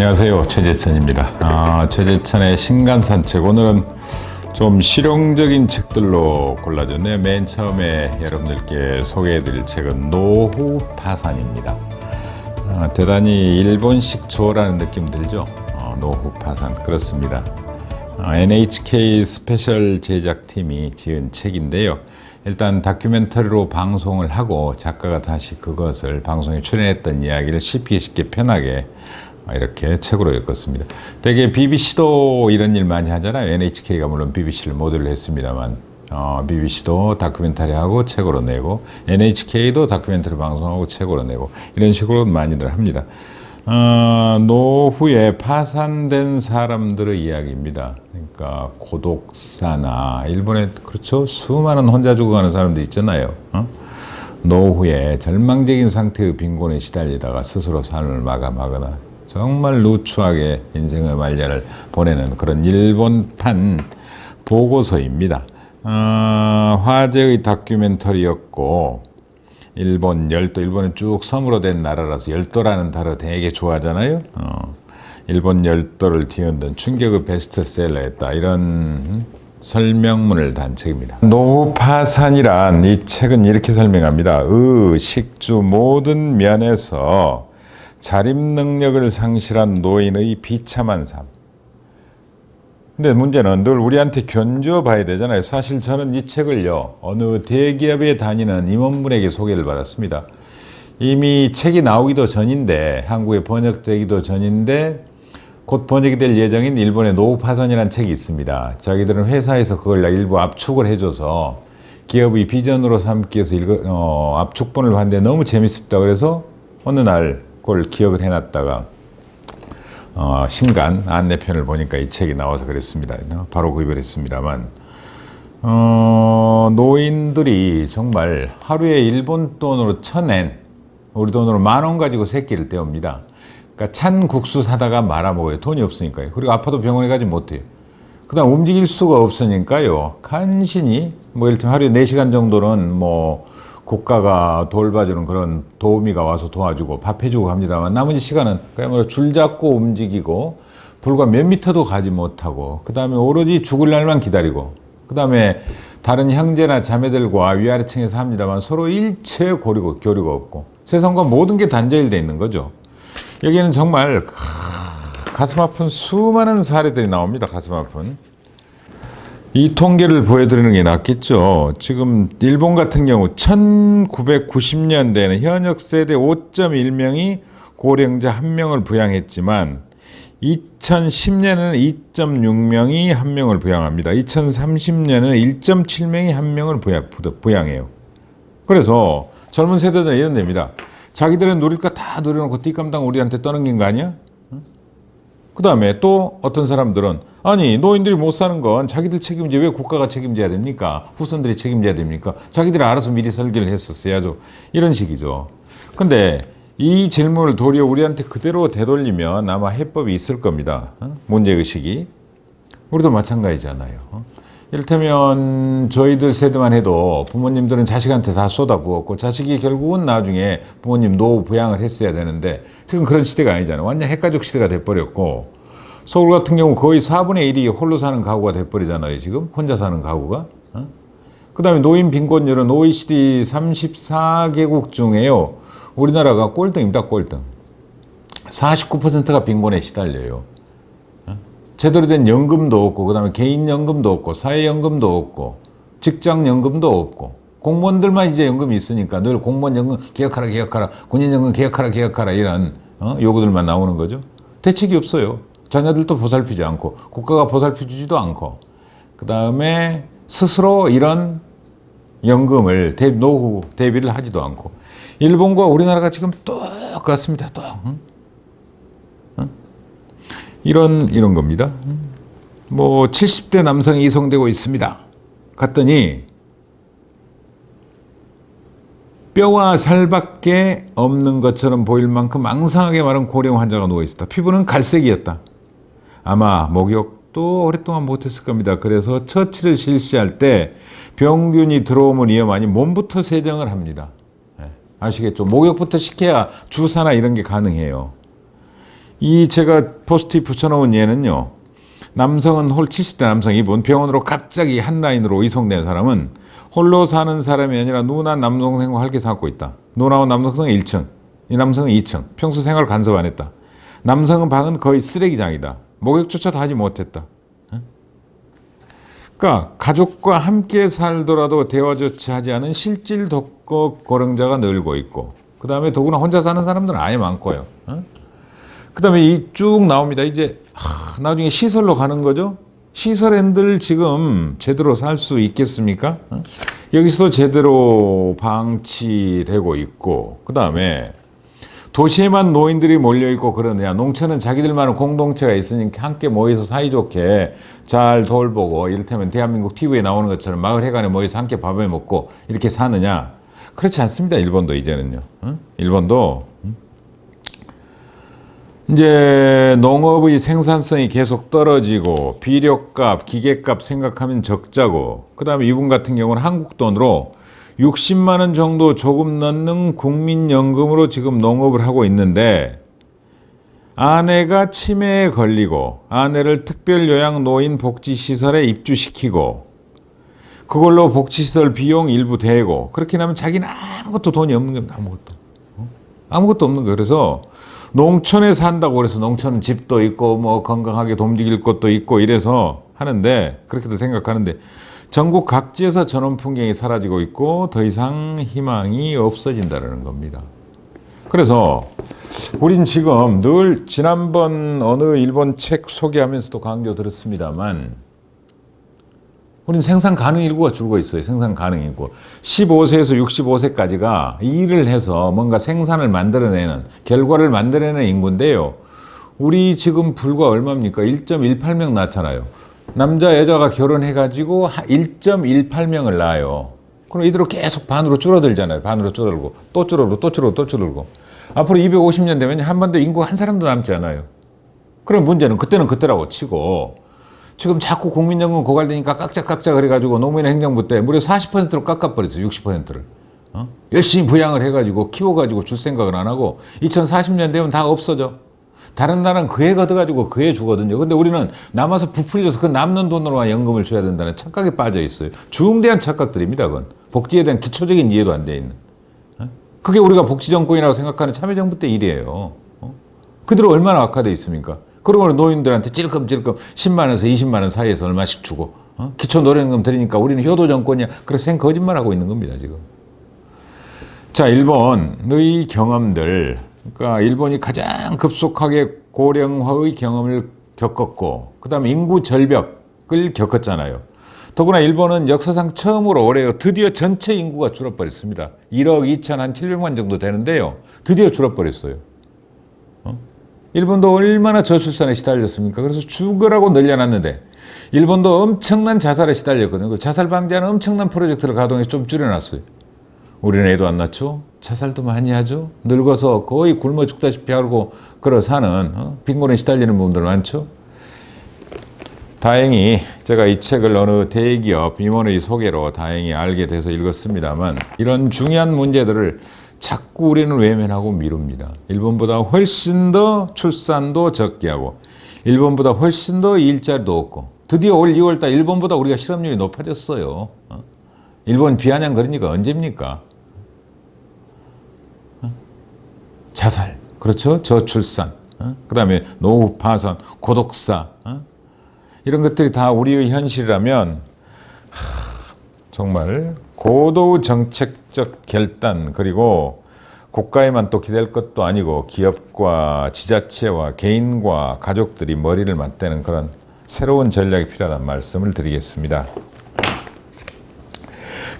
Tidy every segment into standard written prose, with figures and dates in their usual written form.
안녕하세요, 최재천입니다. 최재천의 신간산책, 오늘은 좀 실용적인 책들로 골라줬네요. 맨 처음에 여러분들께 소개해드릴 책은 노후 파산입니다. 대단히 일본식 조라는 느낌 들죠? 노후 파산, 그렇습니다. NHK 스페셜 제작팀이 지은 책인데요. 일단 다큐멘터리로 방송을 하고 작가가 다시 그것을 방송에 출연했던 이야기를 쉽게 편하게 이렇게 책으로 엮었습니다. 되게 BBC도 이런 일 많이 하잖아요. NHK가 물론 BBC를 모델로 했습니다만 BBC도 다큐멘터리 하고 책으로 내고 NHK도 다큐멘터리 방송하고 책으로 내고 이런 식으로 많이들 합니다. 노후에 파산된 사람들의 이야기입니다. 그러니까 고독사나 일본에 그렇죠, 수많은 혼자 죽어가는 사람들 있잖아요. 노후에 절망적인 상태의 빈곤에 시달리다가 스스로 삶을 마감하거나 정말 누추하게 인생의 말년을 보내는 그런 일본판 보고서입니다. 화제의 다큐멘터리였고 일본 열도, 일본은 쭉 섬으로 된 나라라서 열도라는 단어 되게 좋아하잖아요. 일본 열도를 뒤흔든 충격의 베스트셀러였다, 이런 설명문을 단 책입니다. 노후 파산이란, 이 책은 이렇게 설명합니다. 식주 모든 면에서 자립 능력을 상실한 노인의 비참한 삶. 근데 문제는 늘 우리한테 견주어 봐야 되잖아요. 사실 저는 이 책을요, 어느 대기업에 다니는 임원분에게 소개를 받았습니다. 이미 책이 나오기도 전인데, 한국에 번역되기도 전인데 곧 번역이 될 예정인 일본의 노후 파산이라는 책이 있습니다. 자기들은 회사에서 그걸 일부 압축을 해줘서 기업의 비전으로 삼기 위해서 압축본을 봤는데 너무 재밌습니다. 그래서 어느 날 그걸 기억을 해놨다가 신간 안내편을 보니까 이 책이 나와서 그랬습니다. 바로 구입을 했습니다만, 노인들이 정말 하루에 일본 돈으로 천엔, 우리 돈으로 10,000원 가지고 새끼를 때웁니다. 그러니까 찬 국수 사다가 말아먹어요. 돈이 없으니까요. 그리고 아파도 병원에 가지 못해요. 그 다음 움직일 수가 없으니까요, 간신히 이를테면 하루에 4시간 정도는 국가가 돌봐주는 그런 도우미가 와서 도와주고 밥 해주고 합니다만, 나머지 시간은 그야말로 줄 잡고 움직이고 불과 몇 미터도 가지 못하고, 그 다음에 오로지 죽을 날만 기다리고, 그 다음에 다른 형제나 자매들과 위아래층에서 합니다만 서로 일체 교류가 없고 세상과 모든 게 단절되어 있는 거죠. 여기에는 정말 가슴 아픈 수많은 사례들이 나옵니다. 가슴 아픈. 이 통계를 보여드리는 게 낫겠죠. 지금 일본 같은 경우 1990년대에는 현역 세대 5.1명이 고령자 1명을 부양했지만 2010년에는 2.6명이 1명을 부양합니다. 2030년에는 1.7명이 1명을 부양해요. 그래서 젊은 세대들은 이런 데입니다. 자기들은 누릴 거 다 누려놓고 뒷감당 우리한테 떠넘긴 거 아니야? 그 다음에 또 어떤 사람들은, 아니 노인들이 못 사는 건 자기들 책임지 왜 국가가 책임져야 됩니까? 후손들이 책임져야 됩니까? 자기들이 알아서 미리 설계를 했었어야죠. 이런 식이죠. 근데 이 질문을 도리어 우리한테 그대로 되돌리면 아마 해법이 있을 겁니다. 문제의식이. 우리도 마찬가지잖아요. 이를테면 저희들 세대만 해도 부모님들은 자식한테 다 쏟아부었고 자식이 결국은 나중에 부모님 노후 부양을 했어야 되는데 지금 그런 시대가 아니잖아요. 완전 핵가족 시대가 돼버렸고, 서울 같은 경우 거의 4분의 1이 홀로 사는 가구가 돼버리잖아요. 지금 혼자 사는 가구가. 그 다음에 노인 빈곤율은 OECD 34개국 중에요, 우리나라가 꼴등입니다. 꼴등. 49%가 빈곤에 시달려요. 제대로 된 연금도 없고, 그 다음에 개인연금도 없고, 사회연금도 없고, 직장연금도 없고, 공무원들만 이제 연금이 있으니까 늘 공무원 연금 개혁하라, 군인연금 개혁하라 이런 요구들만 나오는 거죠. 대책이 없어요. 자녀들도 보살피지 않고, 국가가 보살펴주지도 않고, 그 다음에 스스로 이런 연금을 노후 대비를 하지도 않고, 일본과 우리나라가 지금 똑같습니다. 이런 겁니다. 70대 남성이 이송되고 있습니다. 갔더니 뼈와 살밖에 없는 것처럼 보일 만큼 앙상하게 마른 고령 환자가 누워있었다. 피부는 갈색이었다. 아마 목욕도 오랫동안 못했을 겁니다. 그래서 처치를 실시할 때 병균이 들어오면 위험하니 몸부터 세정을 합니다. 아시겠죠? 목욕부터 시켜야 주사나 이런 게 가능해요. 이 제가 포스트잇 붙여놓은 예는요. 남성은 70대 남성 이분 병원으로 갑자기 한 라인으로 이송된 사람은 홀로 사는 사람이 아니라 누나 남동생과 함께 살고 있다. 누나와 남동생은 1층, 이 남성은 2층. 평소 생활 간섭 안 했다. 남성은 방은 거의 쓰레기장이다. 목욕조차도 하지 못했다. 그러니까 가족과 함께 살더라도 대화조차 하지 않은 실질 독거 고령자가 늘고 있고, 그 다음에 더구나 혼자 사는 사람들은 아예 많고요. 그 다음에 이 쭉 나옵니다. 이제 나중에 시설로 가는 거죠. 시설엔들 지금 제대로 살 수 있겠습니까? 여기서 제대로 방치되고 있고, 그 다음에 도시에만 노인들이 몰려있고 그러느냐. 농촌은 자기들만의 공동체가 있으니까 함께 모여서 사이좋게 잘 돌보고, 이를테면 대한민국 TV에 나오는 것처럼 마을 회관에 모여서 함께 밥을 먹고 이렇게 사느냐. 그렇지 않습니다. 일본도 이제는요. 일본도 이제 농업의 생산성이 계속 떨어지고 비료값, 기계값 생각하면 적자고, 그 다음에 이분 같은 경우는 한국 돈으로 60만 원 정도 조금 넘는 국민연금으로 지금 농업을 하고 있는데, 아내가 치매에 걸리고 아내를 특별요양노인 복지시설에 입주시키고 그걸로 복지시설 비용 일부 대고, 그렇게 하면 자기는 아무것도 돈이 없는 겁니다. 아무것도 없는 거예요. 그래서 농촌에 산다고 그래서 농촌은 집도 있고 뭐 건강하게 움직일 것도 있고 이래서 하는데, 그렇게도 생각하는데 전국 각지에서 전원 풍경이 사라지고 있고 더 이상 희망이 없어진다는 겁니다. 그래서 우린 지금 늘 지난번 어느 일본 책 소개하면서도 강조드렸습니다만, 우린 생산 가능 인구가 줄고 있어요. 생산 가능 인구. 15세에서 65세까지가 일을 해서 뭔가 생산을 만들어내는, 결과를 만들어내는 인구인데요. 우리 지금 불과 얼마입니까? 1.18명 낳잖아요. 남자, 여자가 결혼해가지고 1.18명을 낳아요. 그럼 이대로 계속 반으로 줄어들잖아요. 반으로 줄어들고, 또 줄어들고, 또 줄어들고, 또 줄어들고. 앞으로 250년 되면 한 번도 인구가 한 사람도 남지 않아요. 그럼 문제는 그때는 그때라고 치고, 지금 자꾸 국민연금 고갈되니까 깎자 그래가지고 노무현 행정부 때 무려 40%로 깎아버렸어요. 60%를. 열심히 부양을 해가지고 키워가지고 줄 생각을 안 하고 2040년 되면 다 없어져. 다른 나라는 그해 걷어가지고 그해 주거든요. 근데 우리는 남아서 부풀려서 그 남는 돈으로만 연금을 줘야 된다는 착각에 빠져 있어요. 중대한 착각들입니다. 그건 복지에 대한 기초적인 이해도 안 돼 있는. 그게 우리가 복지정권이라고 생각하는 참여정부 때 일이에요. 그대로 얼마나 악화되어 있습니까? 그러고 노인들한테 찔끔찔끔 10만 원에서 20만 원 사이에서 얼마씩 주고, 기초 노령금 드리니까 우리는 효도 정권이야. 그래서 거짓말하고 있는 겁니다, 지금. 자, 일본의 경험들. 그러니까 일본이 가장 급속하게 고령화의 경험을 겪었고, 그 다음에 인구 절벽을 겪었잖아요. 더구나 일본은 역사상 처음으로 올해요. 드디어 전체 인구가 줄어버렸습니다. 1억 2,700만 정도 되는데요. 드디어 줄어버렸어요. 일본도 얼마나 저출산에 시달렸습니까? 그래서 죽으라고 늘려놨는데 일본도 엄청난 자살에 시달렸거든요. 자살 방지하는 엄청난 프로젝트를 가동해서 좀 줄여놨어요. 우리는 애도 안 낳죠? 자살도 많이 하죠? 늙어서 거의 굶어 죽다시피 하고 걸어 사는 빈곤에 시달리는 분들 많죠? 다행히 제가 이 책을 어느 대기업 임원의 소개로 다행히 알게 돼서 읽었습니다만, 이런 중요한 문제들을 자꾸 우리는 외면하고 미룹니다. 일본보다 훨씬 더 출산도 적게 하고 일본보다 훨씬 더 일자리도 없고, 드디어 올 2월달 일본보다 우리가 실업률이 높아졌어요. 일본 비아냥거리니까 언제입니까? 자살, 그렇죠? 저출산, 그 다음에 노후 파산, 고독사, 이런 것들이 다 우리의 현실이라면 정말 고도의 정책적 결단, 그리고 국가에만 또 기댈 것도 아니고 기업과 지자체와 개인과 가족들이 머리를 맞대는 그런 새로운 전략이 필요하다는 말씀을 드리겠습니다.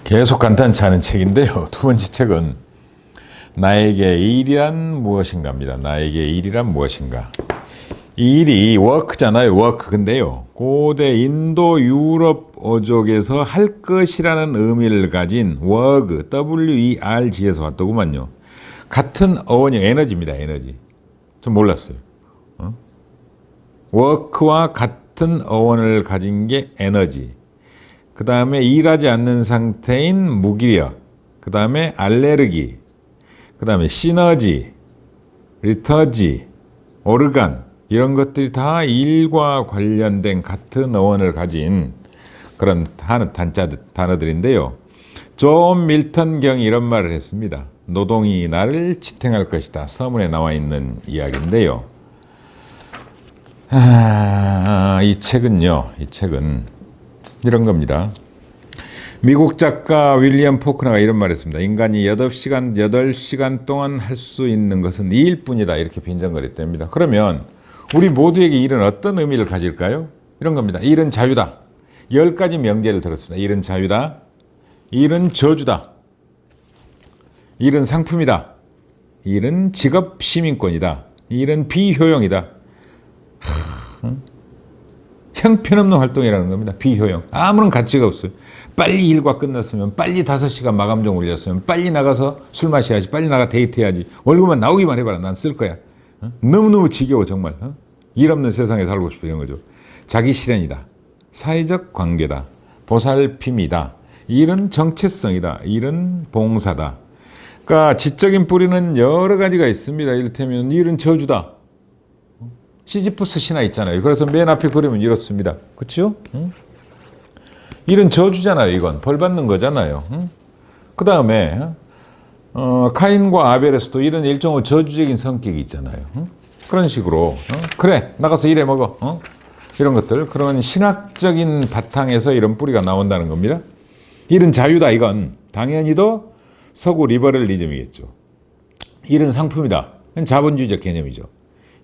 계속 간단치 않은 책인데요. 두 번째 책은 나에게 일이란 무엇인가입니다. 나에게 일이란 무엇인가. 이 일이 워크잖아요. 워크. 근데요, 고대 인도 유럽 어족에서 할 것이라는 의미를 가진 워그, WERG에서 왔더구만요. 같은 어원이 에너지입니다. 에너지. 좀 몰랐어요. 워크와 같은 어원을 가진 게 에너지. 그 다음에 일하지 않는 상태인 무기력. 그 다음에 알레르기. 그 다음에 시너지, 리터지, 오르간 이런 것들이 다 일과 관련된 같은 어원을 가진 그런 단어들인데요. 존 밀턴 경이 이런 말을 했습니다. 노동이 나를 지탱할 것이다. 서문에 나와 있는 이야기인데요. 이 책은 이런 겁니다. 미국 작가 윌리엄 포크너가 이런 말을 했습니다. 인간이 8시간 동안 할 수 있는 것은 일일 뿐이다. 이렇게 빈정거렸답니다. 그러면 우리 모두에게 일은 어떤 의미를 가질까요? 이런 겁니다. 일은 자유다. 10가지 명제를 들었습니다. 일은 자유다. 일은 저주다. 일은 상품이다. 일은 직업 시민권이다. 일은 비효용이다. 형편없는 활동이라는 겁니다. 비효용. 아무런 가치가 없어요. 빨리 일과 끝났으면, 빨리 5시간 마감종 올렸으면, 빨리 나가서 술 마셔야지, 빨리 나가 데이트해야지, 월급만 나오기만 해봐라. 난 쓸 거야. 너무너무 지겨워 정말. 일 없는 세상에 살고 싶어 이런 거죠. 자기 실현이다. 사회적 관계다. 보살핌이다. 일은 정체성이다. 일은 봉사다. 그러니까 지적인 뿌리는 여러 가지가 있습니다. 이를테면 일은 저주다. 시지프스 신화 있잖아요. 그래서 맨 앞에 그림은 이렇습니다. 그렇죠? 일은 저주잖아요. 이건 벌 받는 거잖아요. 그 다음에 카인과 아벨에서도 이런 일종의 저주적인 성격이 있잖아요. 그런 식으로 그래 나가서 일해 먹어. 이런 것들 그런 신학적인 바탕에서 이런 뿌리가 나온다는 겁니다. 일은 자유다. 이건 당연히도 서구 리버럴리즘이겠죠. 일은 상품이다. 이건 자본주의적 개념이죠.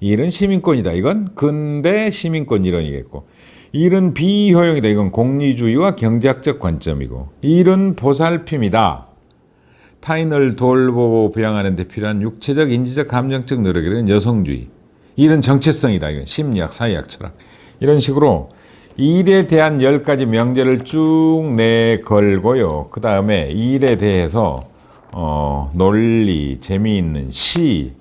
일은 시민권이다. 이건 근대 시민권 이론이겠고, 일은 비효용이다. 이건 공리주의와 경제학적 관점이고, 일은 보살핌이다. 타인을 돌보고 부양하는 데 필요한 육체적, 인지적, 감정적 노력이란 여성주의. 일은 정체성이다. 이건 심리학, 사회학, 철학. 이런 식으로 일에 대한 10가지 명제를 쭉 내걸고요. 그 다음에 일에 대해서 논리, 재미있는 시,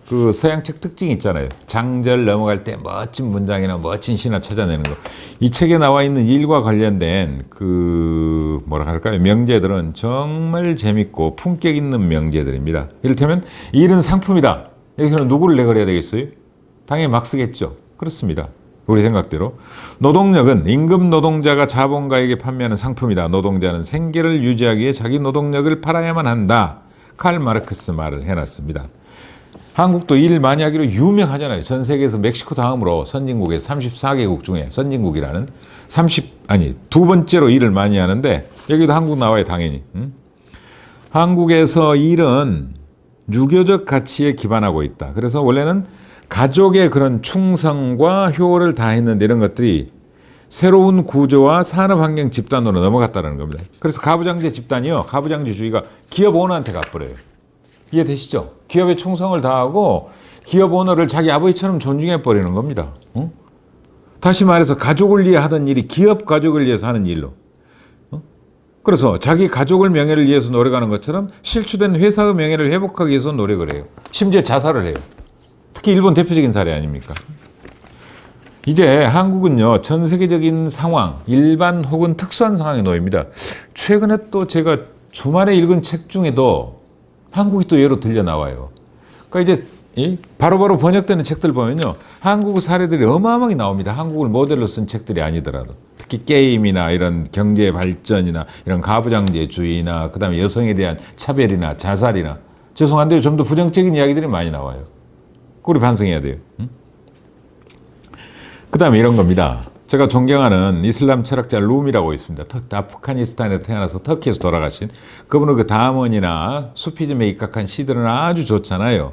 그 서양책 특징이 있잖아요. 장절 넘어갈 때 멋진 문장이나 멋진 시나 찾아내는 거. 이 책에 나와 있는 일과 관련된 그 뭐라 할까요? 명제들은 정말 재밌고 품격 있는 명제들입니다. 이를테면 일은 상품이다. 여기서는 누구를 내걸어야 되겠어요? 당연히 막스겠죠. 그렇습니다. 우리 생각대로. 노동력은 임금 노동자가 자본가에게 판매하는 상품이다. 노동자는 생계를 유지하기 위해 자기 노동력을 팔아야만 한다. 칼 마르크스 말을 해놨습니다. 한국도 일 많이 하기로 유명하잖아요. 전 세계에서 멕시코 다음으로 선진국의 34개국 중에 선진국이라는 두 번째로 일을 많이 하는데 여기도 한국 나와요. 당연히. 한국에서 일은 유교적 가치에 기반하고 있다. 그래서 원래는 가족의 그런 충성과 효를 다했는데 이런 것들이 새로운 구조와 산업환경 집단으로 넘어갔다는 겁니다. 그래서 가부장제 집단이요. 가부장제주의가 기업 오너한테 가버려요. 이해되시죠? 기업에 충성을 다하고 기업 오너를 자기 아버지처럼 존중해버리는 겁니다. 다시 말해서 가족을 위해 하던 일이 기업 가족을 위해서 하는 일로. 그래서 자기 가족을 명예를 위해서 노력하는 것처럼 실추된 회사의 명예를 회복하기 위해서 노력을 해요. 심지어 자살을 해요. 특히 일본 대표적인 사례 아닙니까? 이제 한국은요, 전 세계적인 상황, 일반 혹은 특수한 상황에 놓입니다. 최근에 또 제가 주말에 읽은 책 중에도 한국이 또 예로 들려 나와요. 그러니까 이제 바로바로 번역되는 책들 보면요, 한국 사례들이 어마어마하게 나옵니다. 한국을 모델로 쓴 책들이 아니더라도. 특히 게임이나 이런 경제 발전이나 이런 가부장제주의나 그다음에 여성에 대한 차별이나 자살이나, 죄송한데요, 좀 더 부정적인 이야기들이 많이 나와요. 우리 반성해야 돼요. 그다음에 이런 겁니다. 제가 존경하는 이슬람 철학자 룸이라고 있습니다. 아프가니스탄에 태어나서 터키에서 돌아가신 그분의 그 다문이나 수피즘에 입각한 시들은 아주 좋잖아요.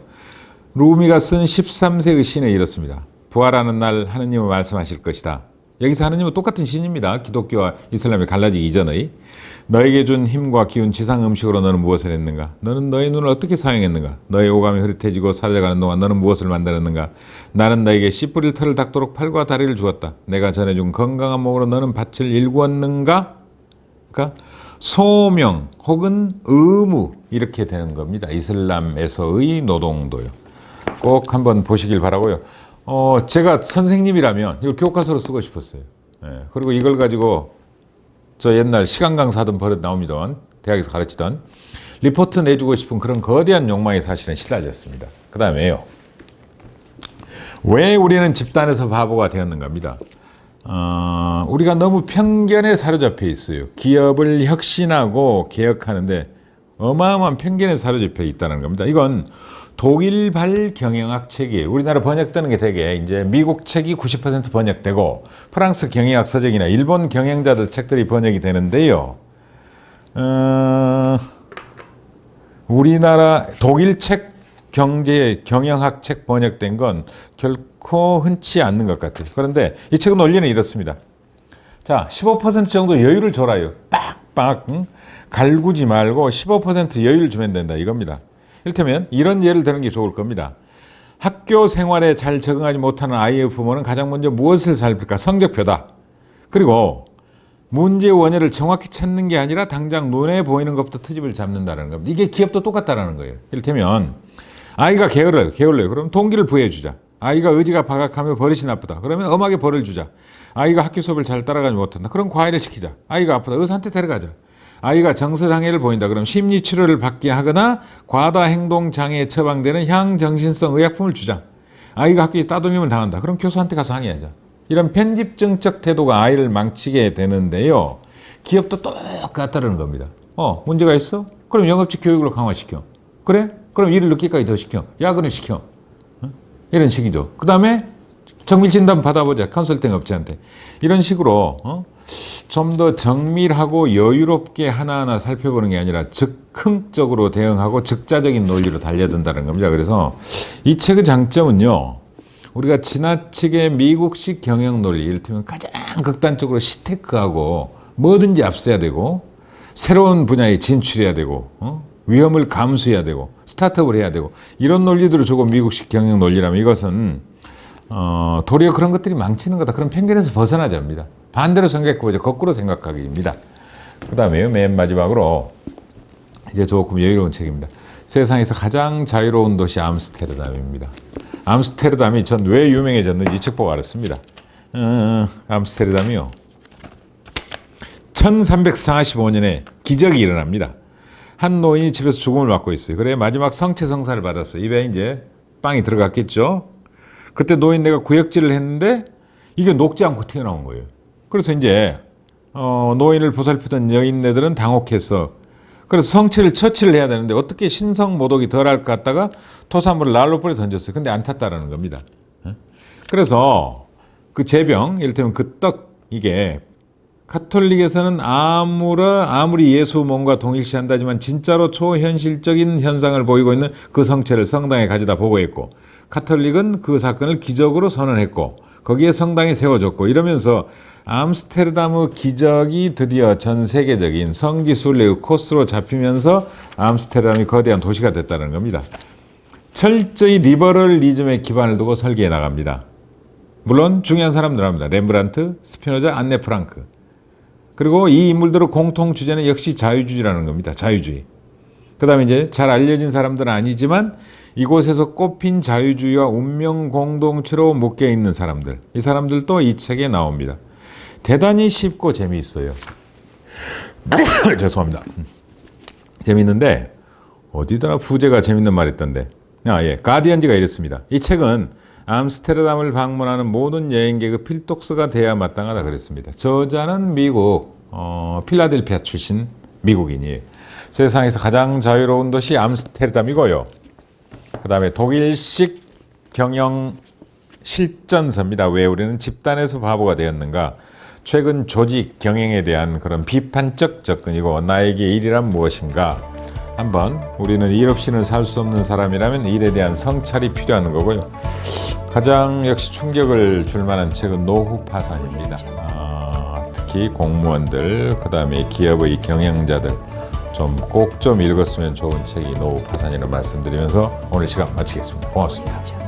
룸이가 쓴 13세의 시는 이렇습니다. 부활하는 날 하느님은 말씀하실 것이다. 여기서 하느님은 똑같은 신입니다. 기독교와 이슬람이 갈라지기 이전의. 너에게 준 힘과 기운, 지상 음식으로 너는 무엇을 했는가? 너는 너의 눈을 어떻게 사용했는가? 너의 오감이 흐릿해지고 사라져가는 동안 너는 무엇을 만들었는가? 나는 너에게 씨 뿌릴 털을 닦도록 팔과 다리를 주었다. 내가 전해준 건강한 몸으로 너는 밭을 일구었는가? 그러니까 소명 혹은 의무, 이렇게 되는 겁니다. 이슬람에서의 노동도요. 꼭 한번 보시길 바라고요. 제가 선생님이라면 이거 교과서로 쓰고 싶었어요. 그리고 이걸 가지고 저 옛날 시간 강사하던 버릇 나옵니다. 대학에서 가르치던 리포트 내주고 싶은 그런 거대한 욕망이 사실은 실라졌습니다. 그 다음에요, 왜 우리는 집단에서 바보가 되었는가입니다. 우리가 너무 편견에 사로잡혀 있어요. 기업을 혁신하고 개혁하는데 어마어마한 편견에 사로잡혀 있다는 겁니다. 이건 독일발 경영학 책이에요. 우리나라 번역되는 게 되게 이제 미국 책이 90% 번역되고 프랑스 경영학 서적이나 일본 경영자들 책들이 번역이 되는데요. 우리나라 독일 책 경영학 책 번역된 건 결코 흔치 않는 것 같아요. 그런데 이 책의 논리는 이렇습니다. 자, 15% 정도 여유를 줘라요. 빡빡 갈구지 말고 15% 여유를 주면 된다 이겁니다. 이를테면 이런 예를 드는 게 좋을 겁니다. 학교 생활에 잘 적응하지 못하는 아이의 부모는 가장 먼저 무엇을 살필까? 성적표다. 그리고 문제의 원인을 정확히 찾는 게 아니라 당장 눈에 보이는 것부터 트집을 잡는다는 겁니다. 이게 기업도 똑같다는 거예요. 이를테면 아이가 게을러요. 그럼 동기를 부여해주자. 아이가 의지가 박약하며 버릇이 나쁘다. 그러면 엄하게 벌을 주자. 아이가 학교 수업을 잘 따라가지 못한다. 그럼 과외를 시키자. 아이가 아프다. 의사한테 데려가자. 아이가 정서장애를 보인다. 그럼 심리치료를 받게 하거나 과다행동장애에 처방되는 향정신성 의약품을 주자. 아이가 학교에 따돌림을 당한다. 그럼 교수한테 가서 항의하자. 이런 편집증적 태도가 아이를 망치게 되는데요. 기업도 똑같다는 겁니다. 문제가 있어? 그럼 영업직 교육을 강화시켜. 그래? 그럼 일을 늦게까지 더 시켜. 야근을 시켜. 이런 식이죠. 그 다음에 정밀진단 받아보자. 컨설팅 업체한테. 이런 식으로 좀 더 정밀하고 여유롭게 하나하나 살펴보는 게 아니라 즉흥적으로 대응하고 즉자적인 논리로 달려든다는 겁니다. 그래서 이 책의 장점은요. 우리가 지나치게 미국식 경영 논리, 이를테면 가장 극단적으로 시테크하고 뭐든지 앞서야 되고 새로운 분야에 진출해야 되고 위험을 감수해야 되고 스타트업을 해야 되고 이런 논리들을 주고 미국식 경영 논리라면 이것은 도리어 그런 것들이 망치는 거다. 그런 편견에서 벗어나자 합니다. 반대로 생각해보자. 거꾸로 생각하기입니다. 그 다음에 맨 마지막으로 이제 조금 여유로운 책입니다. 세상에서 가장 자유로운 도시 암스테르담입니다. 암스테르담이 전 왜 유명해졌는지 이 책 보고 알았습니다. 암스테르담이요. 1345년에 기적이 일어납니다. 한 노인이 집에서 죽음을 맞고 있어요. 그래 마지막 성체성사를 받았어요. 입에 이제 빵이 들어갔겠죠. 그때 노인네가 구역질을 했는데 이게 녹지 않고 튀어나온 거예요. 그래서 이제 노인을 보살피던 여인네들은 당혹해서 그래서 성체를 처치를 해야 되는데 어떻게 신성모독이 덜할 것 같다가 토사물을 난로 뿌려 던졌어요. 근데 안 탔다라는 겁니다. 그래서 그 제병, 이를테면 그 떡, 이게 가톨릭에서는 아무리 예수 몸과 동일시한다지만 진짜로 초현실적인 현상을 보이고 있는 그 성체를 성당에 가져다 보고했고 가톨릭은 그 사건을 기적으로 선언했고 거기에 성당이 세워졌고 이러면서 암스테르담의 기적이 드디어 전 세계적인 성지순례의 코스로 잡히면서 암스테르담이 거대한 도시가 됐다는 겁니다. 철저히 리버럴리즘에 기반을 두고 설계해 나갑니다. 물론 중요한 사람들 합니다. 렘브란트, 스피노자, 안네 프랑크. 그리고 이 인물들의 공통 주제는 역시 자유주의라는 겁니다. 자유주의. 그 다음에 이제 잘 알려진 사람들은 아니지만 이곳에서 꼽힌 자유주의와 운명 공동체로 묶여있는 사람들. 이 사람들도 이 책에 나옵니다. 대단히 쉽고 재미있어요. 죄송합니다. 재미있는데 어디더라 부제가 재밌는 말 있던데. 가디언지가 이랬습니다. 이 책은 암스테르담을 방문하는 모든 여행객의 필독서가 돼야 마땅하다 그랬습니다. 저자는 미국 필라델피아 출신 미국인이에요. 세상에서 가장 자유로운 도시 암스테르담이고요. 그 다음에 독일식 경영 실전서입니다. 왜 우리는 집단에서 바보가 되었는가? 최근 조직 경영에 대한 그런 비판적 접근이고 나에게 일이란 무엇인가? 한번 우리는 일 없이는 살 수 없는 사람이라면 일에 대한 성찰이 필요한 거고요. 가장 역시 충격을 줄 만한 책은 노후 파산입니다. 특히 공무원들, 그 다음에 기업의 경영자들 꼭 좀 읽었으면 좋은 책이 노후 파산이라는 말씀드리면서 오늘 시간 마치겠습니다. 고맙습니다.